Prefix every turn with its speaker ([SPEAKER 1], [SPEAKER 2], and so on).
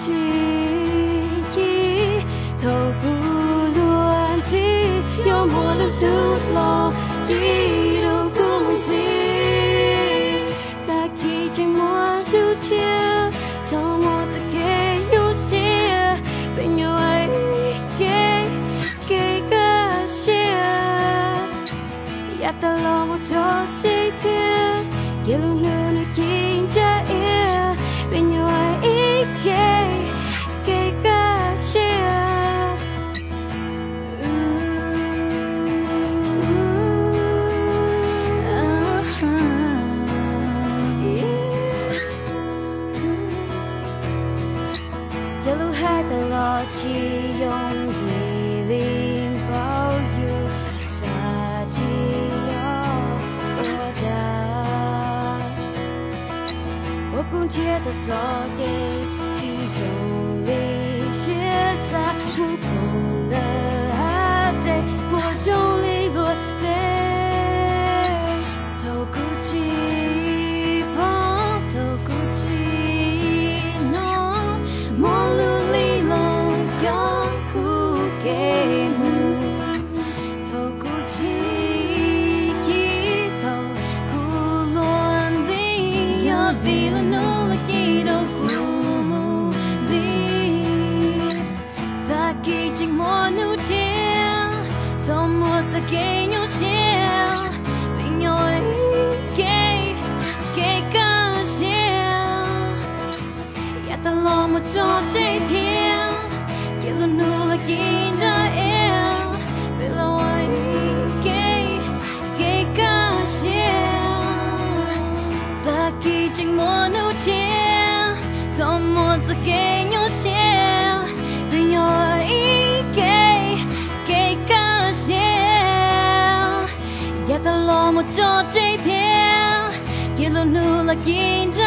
[SPEAKER 1] chi thầu cu luôn thi yo mùa lúc đu lo chi đâu cũng gì ta khi chẳng muốn đu chia cho một tất cả yêu chia bên nhau ấy cái cả chia ya ta lo một chỗ chỉ kia kia luôn nữa nó chính cha ia bên nhau ấy cái cả chia cho lúc hai ta lo chỉ dùng vì linh bao nhiêu xa chỉ yo qua đã我不觉得昨天只有你写下不同的爱在我中里落泪透哭泣旁透哭泣浓梦路里龙要哭给母透哭泣透哭乱子要离了努力几多苦木子他给寂寞怒气怎么再给有些没有给感谢也到了我做这天给了努力给着为了我给感谢他给寂寞怒气怎么再给有些没有给感谢也到了我做这天给了努力给着